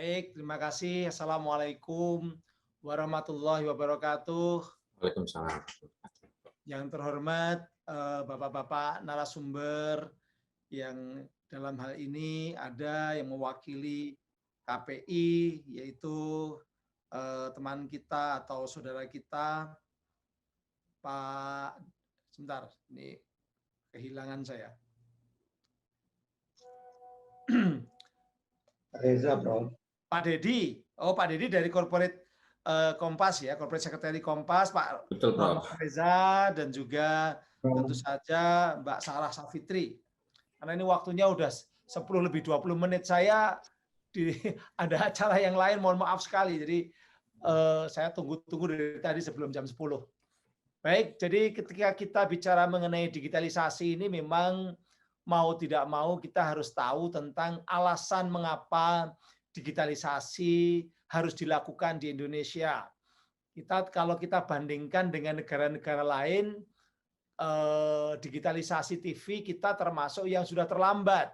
Baik, terima kasih. Assalamualaikum warahmatullahi wabarakatuh. Waalaikumsalam. Yang terhormat Bapak-bapak narasumber yang dalam hal ini ada yang mewakili KPI, yaitu teman kita atau saudara kita, Pak, sebentar, ini kehilangan saya. Reza, Bro. Pak Dedi, Pak Dedi dari Corporate Kompas ya, Corporate Secretary Kompas, Pak Betul, Prof. Muhammad Reza, dan juga tentu saja Mbak Sarah Safitri. Karena ini waktunya udah 10 lebih 20 menit, saya ada acara yang lain, mohon maaf sekali. Jadi saya tunggu-tunggu dari tadi sebelum jam 10. Baik, jadi ketika kita bicara mengenai digitalisasi ini memang mau tidak mau kita harus tahu tentang alasan mengapa digitalisasi harus dilakukan di Indonesia. Kalau kita bandingkan dengan negara-negara lain, digitalisasi TV kita termasuk yang sudah terlambat.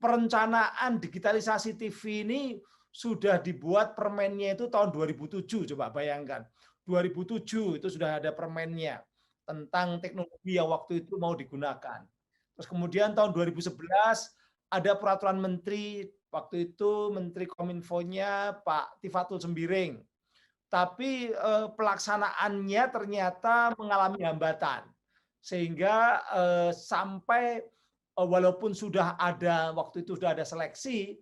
Perencanaan digitalisasi TV ini sudah dibuat permennya itu tahun 2007, coba bayangkan. 2007 itu sudah ada permennya tentang teknologi yang waktu itu mau digunakan. Terus kemudian tahun 2011 ada peraturan menteri, waktu itu Menteri Kominfo-nya Pak Tifatul Sembiring. Tapi pelaksanaannya ternyata mengalami hambatan. Sehingga sampai walaupun sudah ada, waktu itu sudah ada seleksi,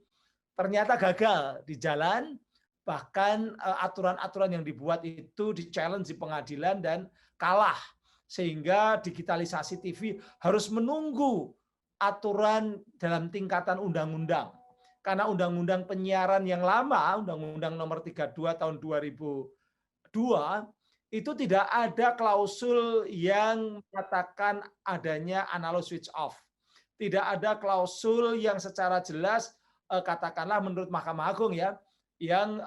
ternyata gagal di jalan, bahkan aturan-aturan yang dibuat itu di-challenge di pengadilan dan kalah. Sehingga digitalisasi TV harus menunggu aturan dalam tingkatan undang-undang. Karena undang-undang penyiaran yang lama, Undang-Undang Nomor 32 tahun 2002, itu tidak ada klausul yang mengatakan adanya analog switch off. Tidak ada klausul yang secara jelas, katakanlah menurut Mahkamah Agung ya, yang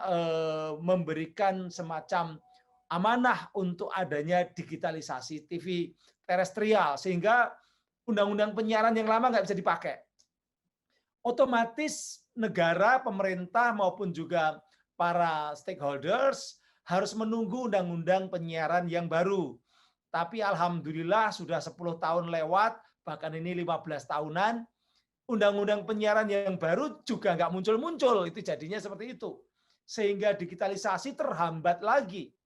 memberikan semacam amanah untuk adanya digitalisasi TV terestrial, sehingga undang-undang penyiaran yang lama nggak bisa dipakai. Otomatis negara, pemerintah maupun juga para stakeholders harus menunggu undang-undang penyiaran yang baru. Tapi alhamdulillah sudah 10 tahun lewat, bahkan ini 15 tahunan, undang-undang penyiaran yang baru juga nggak muncul-muncul. Itu jadinya seperti itu. Sehingga digitalisasi terhambat lagi.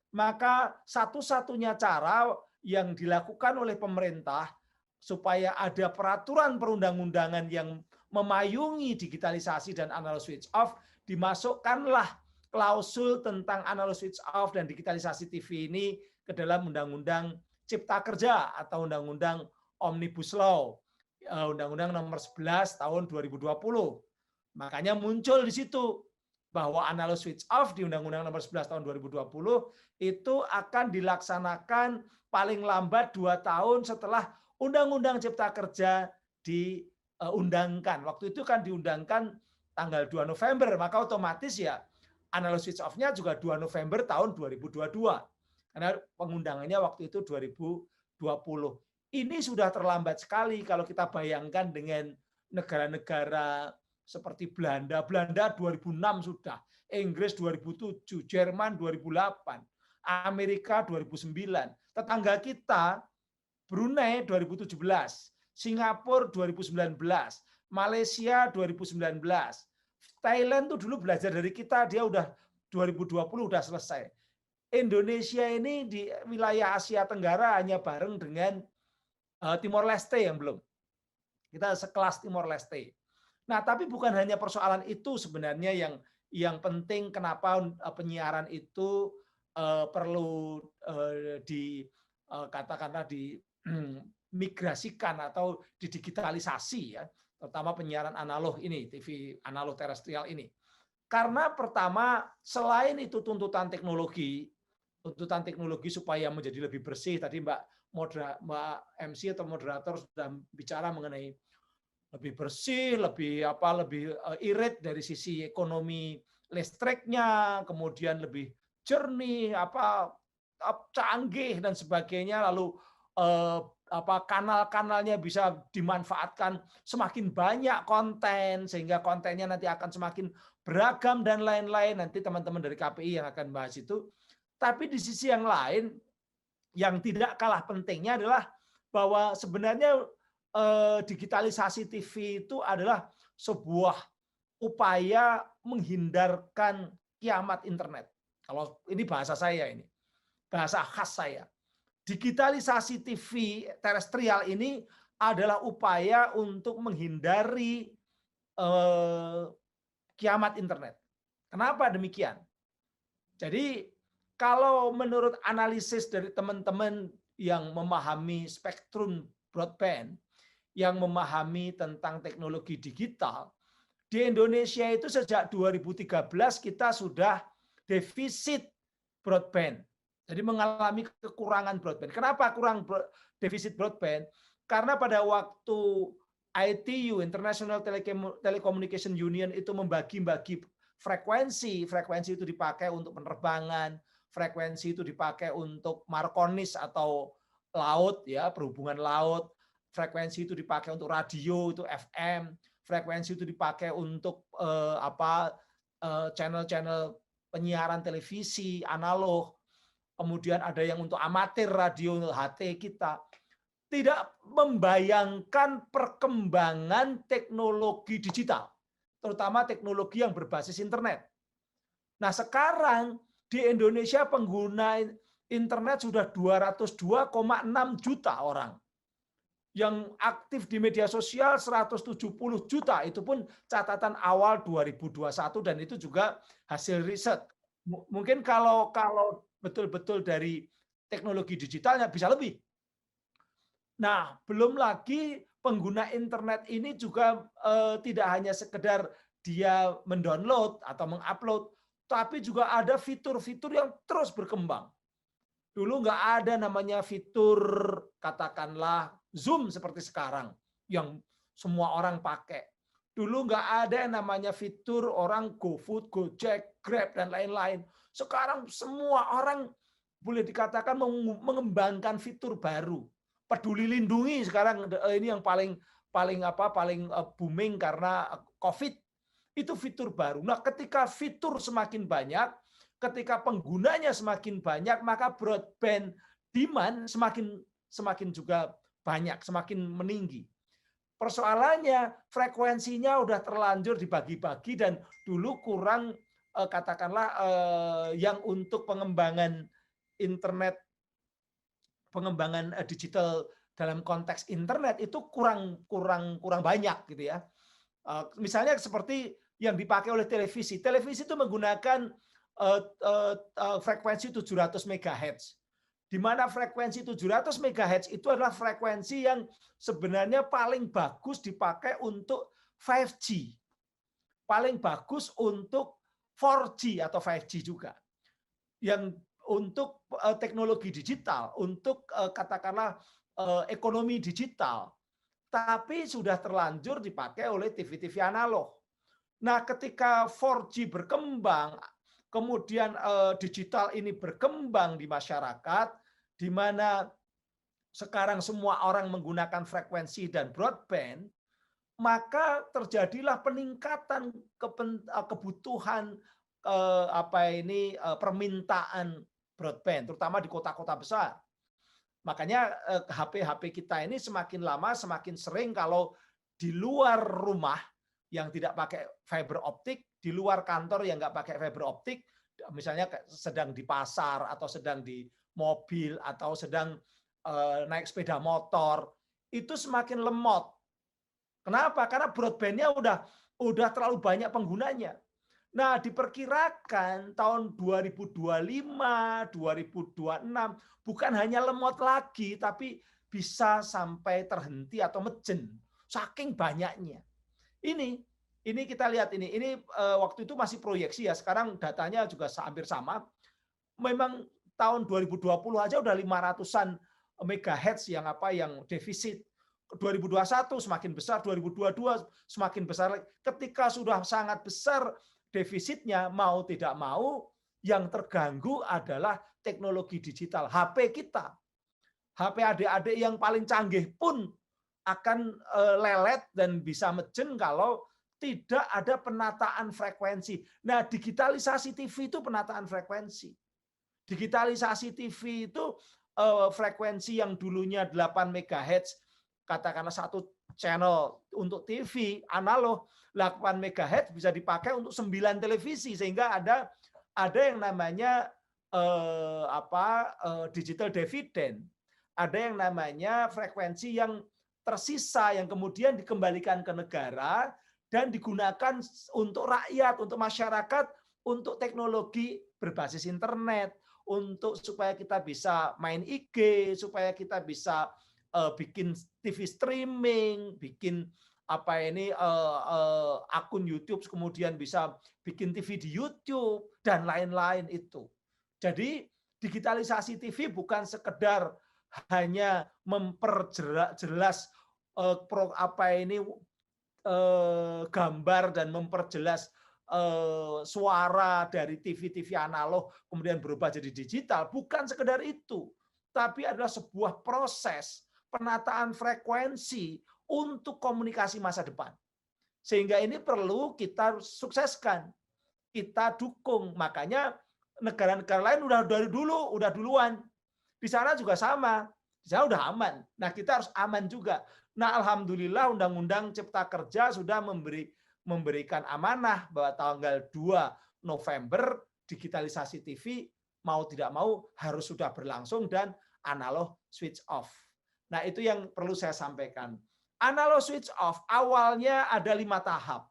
Maka satu-satunya cara yang dilakukan oleh pemerintah supaya ada peraturan perundang-undangan yang memayungi digitalisasi dan analog switch off, dimasukkanlah klausul tentang analog switch off dan digitalisasi TV ini ke dalam Undang-Undang Cipta Kerja atau Undang-Undang Omnibus Law, Undang-Undang Nomor 11 tahun 2020. Makanya muncul di situ bahwa analog switch off di Undang-Undang Nomor 11 tahun 2020 itu akan dilaksanakan paling lambat 2 tahun setelah Undang-Undang Cipta Kerja diundangkan. Waktu itu kan diundangkan tanggal 2 November, maka otomatis ya analog switch off-nya juga 2 November tahun 2022. Karena pengundangannya waktu itu 2020. Ini sudah terlambat sekali kalau kita bayangkan dengan negara-negara seperti Belanda. Belanda 2006 sudah, Inggris 2007, Jerman 2008, Amerika 2009. Tetangga kita Brunei 2017, Singapura 2019, Malaysia 2019. Thailand tuh dulu belajar dari kita, dia udah 2020 udah selesai. Indonesia ini di wilayah Asia Tenggara hanya bareng dengan Timor Leste yang belum. Kita sekelas Timor Leste. Nah, tapi bukan hanya persoalan itu sebenarnya yang penting kenapa penyiaran itu perlu katakanlah dimigrasikan atau didigitalisasi ya, terutama penyiaran analog ini, TV analog terestrial ini. Karena pertama, selain itu tuntutan teknologi supaya menjadi lebih bersih, tadi Mbak MC atau moderator sudah bicara mengenai lebih bersih, lebih irit dari sisi ekonomi listriknya, kemudian lebih jernih, canggih dan sebagainya, lalu kanal-kanalnya bisa dimanfaatkan semakin banyak konten, sehingga kontennya nanti akan semakin beragam dan lain-lain. Nanti teman-teman dari KPI yang akan bahas itu. Tapi di sisi yang lain, yang tidak kalah pentingnya adalah bahwa sebenarnya digitalisasi TV itu adalah sebuah upaya menghindarkan kiamat internet. Kalau ini bahasa saya ini, bahasa khas saya. Digitalisasi TV terestrial ini adalah upaya untuk menghindari kiamat internet. Kenapa demikian? Jadi kalau menurut analisis dari teman-teman yang memahami spektrum broadband, yang memahami tentang teknologi digital, di Indonesia itu sejak 2013 kita sudah defisit broadband. Jadi mengalami kekurangan broadband. Kenapa defisit broadband? Karena pada waktu ITU, International Telecommunication Union, itu membagi-bagi frekuensi itu dipakai untuk penerbangan, frekuensi itu dipakai untuk markonis atau laut, ya, perhubungan laut, frekuensi itu dipakai untuk radio, itu FM, frekuensi itu dipakai untuk channel-channel penyiaran televisi analog, kemudian ada yang untuk amatir radio, untuk HT kita. Tidak membayangkan perkembangan teknologi digital, terutama teknologi yang berbasis internet. Nah, sekarang di Indonesia pengguna internet sudah 202,6 juta orang. Yang aktif di media sosial 170 juta, itu pun catatan awal 2021 dan itu juga hasil riset. Mungkin kalau betul-betul dari teknologi digitalnya bisa lebih. Nah, belum lagi pengguna internet ini juga tidak hanya sekedar dia mendownload atau mengupload, tapi juga ada fitur-fitur yang terus berkembang. Dulu nggak ada namanya fitur, katakanlah Zoom seperti sekarang, yang semua orang pakai. Dulu nggak ada yang namanya fitur orang GoFood, Gojek, Grab, dan lain-lain. Sekarang semua orang boleh dikatakan mengembangkan fitur baru. Peduli Lindungi sekarang ini yang paling booming karena COVID, itu fitur baru. Nah, ketika fitur semakin banyak, ketika penggunanya semakin banyak, maka broadband demand semakin juga banyak, semakin meninggi. Persoalannya frekuensinya udah terlanjur dibagi-bagi dan dulu kurang katakanlah yang untuk pengembangan internet, pengembangan digital dalam konteks internet itu kurang banyak gitu ya. Misalnya seperti yang dipakai oleh televisi. Televisi itu menggunakan frekuensi 700 MHz. Di mana frekuensi 700 MHz itu adalah frekuensi yang sebenarnya paling bagus dipakai untuk 5G. Paling bagus untuk 4G atau 5G juga. Yang untuk teknologi digital, untuk katakanlah ekonomi digital, tapi sudah terlanjur dipakai oleh TV-TV analog. Nah, ketika 4G berkembang, kemudian digital ini berkembang di masyarakat, di mana sekarang semua orang menggunakan frekuensi dan broadband, maka terjadilah peningkatan kebutuhan permintaan broadband, terutama di kota-kota besar. Makanya HP-HP kita ini semakin lama semakin sering kalau di luar rumah yang tidak pakai fiber optik, di luar kantor yang nggak pakai fiber optik, misalnya sedang di pasar atau sedang di mobil atau sedang naik sepeda motor, itu semakin lemot. Kenapa? Karena broadband-nya udah terlalu banyak penggunanya. Nah, diperkirakan tahun 2025, 2026 bukan hanya lemot lagi, tapi bisa sampai terhenti atau mejen, saking banyaknya. Ini kita lihat ini waktu itu masih proyeksi ya, sekarang datanya juga hampir sama. Memang tahun 2020 aja udah 500-an megahertz yang defisit. 2021 semakin besar, 2022 semakin besar. Ketika sudah sangat besar defisitnya, mau tidak mau yang terganggu adalah teknologi digital. HP kita, HP adik-adik yang paling canggih pun akan lelet dan bisa mejen kalau tidak ada penataan frekuensi. Nah, digitalisasi TV itu penataan frekuensi. Digitalisasi TV itu frekuensi yang dulunya 8 MHz, katakanlah satu channel untuk TV analog, 8 MHz bisa dipakai untuk 9 televisi, sehingga ada yang namanya digital dividend. Ada yang namanya frekuensi yang tersisa yang kemudian dikembalikan ke negara dan digunakan untuk rakyat, untuk masyarakat, untuk teknologi berbasis internet, untuk supaya kita bisa main IG, supaya kita bisa bikin TV streaming, bikin akun YouTube, kemudian bisa bikin TV di YouTube dan lain-lain itu. Jadi digitalisasi TV bukan sekedar hanya memperjelas gambar dan memperjelas suara dari TV-TV analog kemudian berubah jadi digital, bukan sekedar itu, tapi adalah sebuah proses penataan frekuensi untuk komunikasi masa depan. Sehingga ini perlu kita sukseskan, kita dukung. Makanya negara-negara lain udah dari dulu, udah duluan. Di sana juga sama, di sana udah aman. Nah, kita harus aman juga. Nah, alhamdulillah Undang-Undang Cipta Kerja sudah memberikan amanah bahwa tanggal 2 November digitalisasi TV mau tidak mau harus sudah berlangsung dan analog switch off. Nah, itu yang perlu saya sampaikan. Analog switch off awalnya ada 5 tahap.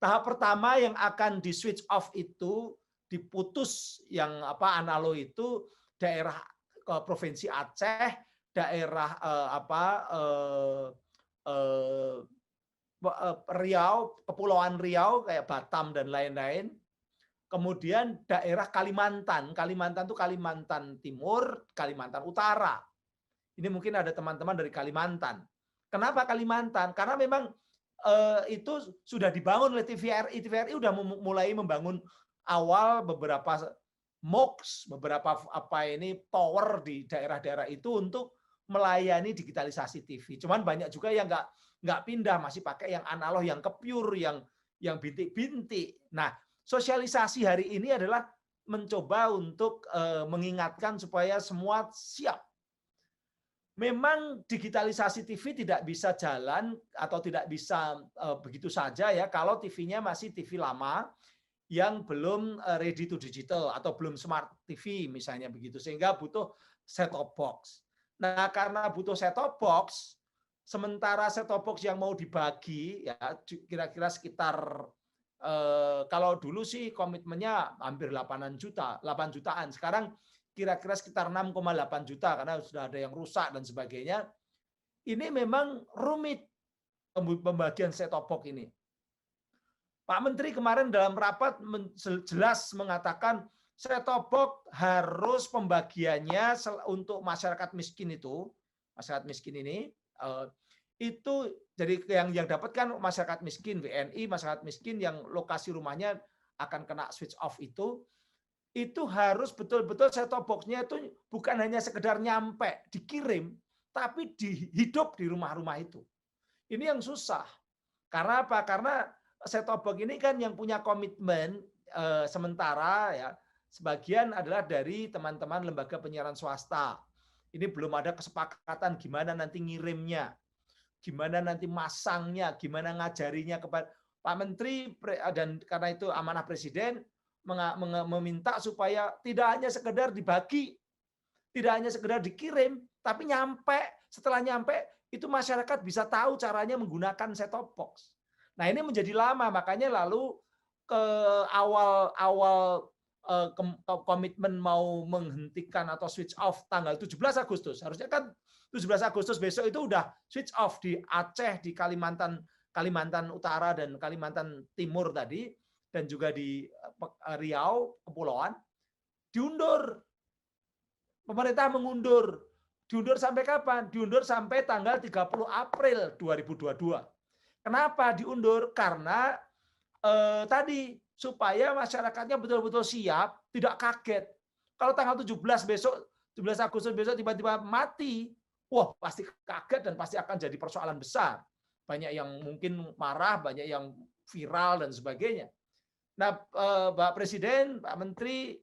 Tahap pertama yang akan di switch off itu diputus yang analog itu daerah provinsi Aceh, daerah Riau, Kepulauan Riau kayak Batam dan lain-lain. Kemudian daerah Kalimantan. Kalimantan itu Kalimantan Timur, Kalimantan Utara. Ini mungkin ada teman-teman dari Kalimantan. Kenapa Kalimantan? Karena memang itu sudah dibangun oleh TVRI. TVRI sudah mulai membangun awal beberapa MOOCs, beberapa tower di daerah-daerah itu untuk melayani digitalisasi TV. Cuman banyak juga yang nggak pindah, masih pakai yang analog, yang kepure, yang bintik-bintik. Nah, sosialisasi hari ini adalah mencoba untuk mengingatkan supaya semua siap. Memang digitalisasi TV tidak bisa jalan atau tidak bisa begitu saja ya kalau TV-nya masih TV lama yang belum ready to digital atau belum smart TV misalnya begitu, sehingga butuh set-top box. Nah, karena butuh set-top box, sementara set-top box yang mau dibagi ya kira-kira sekitar kalau dulu sih komitmennya hampir 8 jutaan. Sekarang kira-kira sekitar 6,8 juta karena sudah ada yang rusak dan sebagainya. Ini memang rumit pembagian set-top box ini. Pak Menteri kemarin dalam rapat jelas mengatakan set-top box harus pembagiannya untuk masyarakat miskin itu, masyarakat miskin ini itu jadi yang dapatkan masyarakat miskin WNI, masyarakat miskin yang lokasi rumahnya akan kena switch off itu harus betul-betul set-top box-nya itu bukan hanya sekedar nyampe, dikirim, tapi hidup di rumah-rumah itu. Ini yang susah. Karena apa? Karena set-top box ini kan yang punya komitmen sementara ya, sebagian adalah dari teman-teman lembaga penyiaran swasta. Ini belum ada kesepakatan gimana nanti ngirimnya, gimana nanti masangnya, gimana ngajarinya kepada Pak Menteri, dan karena itu amanah Presiden, meminta supaya tidak hanya sekedar dibagi, tidak hanya sekedar dikirim, tapi nyampe. Setelah nyampe, itu masyarakat bisa tahu caranya menggunakan set-top box. Nah, ini menjadi lama, makanya lalu ke awal komitmen mau menghentikan atau switch off tanggal 17 Agustus. Harusnya kan 17 Agustus besok itu udah switch off di Aceh, di Kalimantan Utara dan Kalimantan Timur tadi, dan juga di Riau, Kepulauan, diundur. Pemerintah mengundur. Diundur sampai kapan? Diundur sampai tanggal 30 April 2022. Kenapa diundur? Karena tadi supaya masyarakatnya betul-betul siap, tidak kaget. Kalau tanggal 17 besok, 17 Agustus besok tiba-tiba mati, wah pasti kaget dan pasti akan jadi persoalan besar. banyak yang mungkin marah, banyak yang viral dan sebagainya. Nah, Pak Presiden, Pak Menteri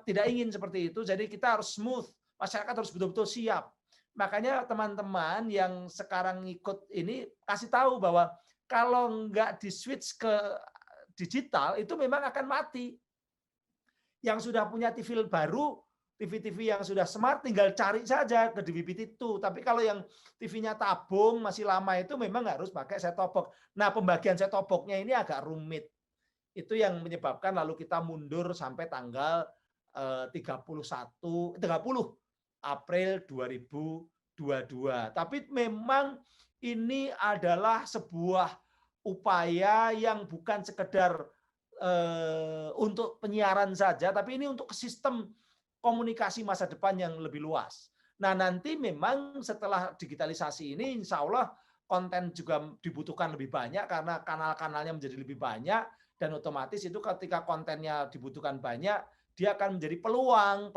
tidak ingin seperti itu. Jadi kita harus smooth, masyarakat harus betul-betul siap. Makanya teman-teman yang sekarang ikut ini kasih tahu bahwa kalau nggak di switch ke digital itu memang akan mati. Yang sudah punya TV baru, TV-TV yang sudah smart tinggal cari saja ke DVB-T2. Tapi kalau yang TV-nya tabung masih lama itu memang harus pakai set-top box. Nah, pembagian set-top box-nya ini agak rumit. Itu yang menyebabkan lalu kita mundur sampai tanggal 30 April 2022. Tapi memang ini adalah sebuah upaya yang bukan sekedar untuk penyiaran saja, tapi ini untuk sistem komunikasi masa depan yang lebih luas. Nah, nanti memang setelah digitalisasi ini, insya Allah konten juga dibutuhkan lebih banyak karena kanal-kanalnya menjadi lebih banyak, dan otomatis itu ketika kontennya dibutuhkan banyak, dia akan menjadi peluang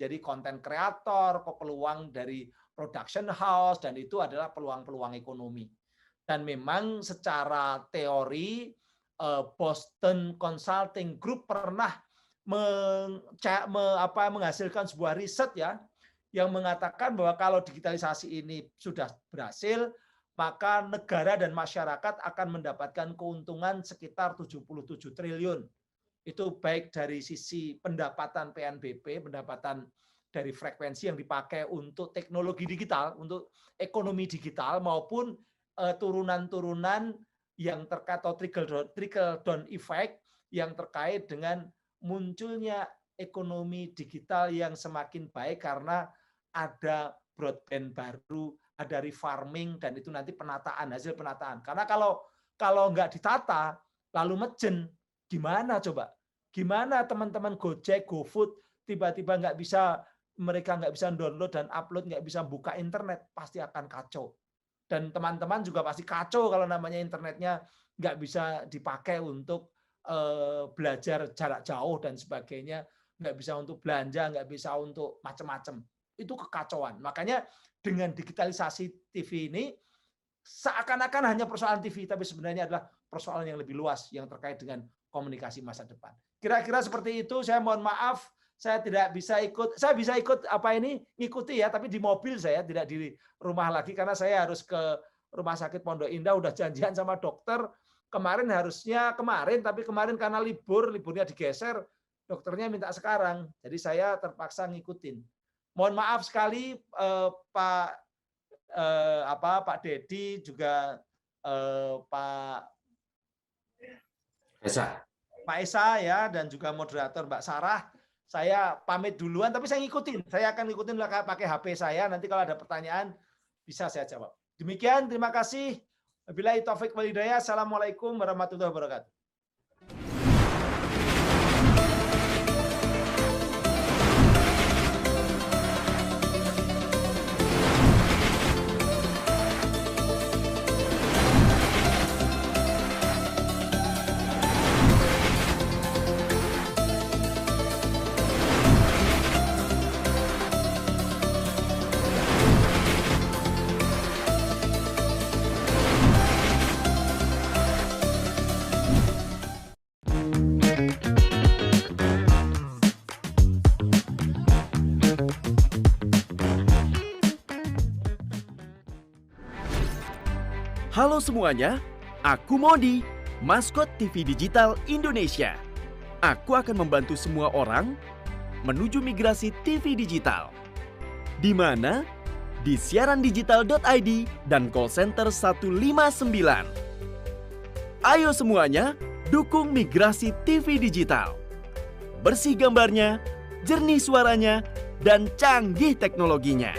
dari konten kreator, peluang dari production house, dan itu adalah peluang-peluang ekonomi. Dan memang secara teori, Boston Consulting Group pernah menghasilkan sebuah riset ya, yang mengatakan bahwa kalau digitalisasi ini sudah berhasil, maka negara dan masyarakat akan mendapatkan keuntungan sekitar 77 triliun. Itu baik dari sisi pendapatan PNBP, pendapatan dari frekuensi yang dipakai untuk teknologi digital, untuk ekonomi digital, maupun turunan-turunan yang terkait atau trickle down effect yang terkait dengan munculnya ekonomi digital yang semakin baik karena ada broadband baru, ada refarming, dan itu nanti hasil penataan. Karena kalau nggak ditata, lalu mejen, gimana coba? Gimana teman-teman Gojek, GoFood, tiba-tiba mereka nggak bisa download dan upload, nggak bisa buka internet, pasti akan kacau. Dan teman-teman juga pasti kacau kalau namanya internetnya nggak bisa dipakai untuk belajar jarak jauh dan sebagainya, nggak bisa untuk belanja, nggak bisa untuk macam-macam. Itu kekacauan. Makanya dengan digitalisasi TV ini seakan-akan hanya persoalan TV, tapi sebenarnya adalah persoalan yang lebih luas yang terkait dengan komunikasi masa depan. Kira-kira seperti itu. Saya mohon maaf, saya tidak bisa ikut. Saya bisa ikut ngikuti ya, tapi di mobil saya, tidak di rumah lagi karena saya harus ke Rumah Sakit Pondok Indah, udah janjian sama dokter. Tapi kemarin karena liburnya digeser, dokternya minta sekarang. Jadi saya terpaksa ngikutin. Mohon maaf sekali Pak Dedi, juga Pak Esa ya, dan juga moderator Mbak Sarah. Saya pamit duluan, tapi saya ngikutin. Saya akan ngikutin pakai HP saya. Nanti kalau ada pertanyaan bisa saya jawab. Demikian, terima kasih. Wabillahi taufik wal hidayah. Assalamualaikum warahmatullahi wabarakatuh. Halo semuanya, aku Modi, maskot TV Digital Indonesia. Aku akan membantu semua orang menuju migrasi TV digital. Di mana? Di siarandigital.id dan call center 159. Ayo semuanya, dukung migrasi TV digital. Bersih gambarnya, jernih suaranya, dan canggih teknologinya.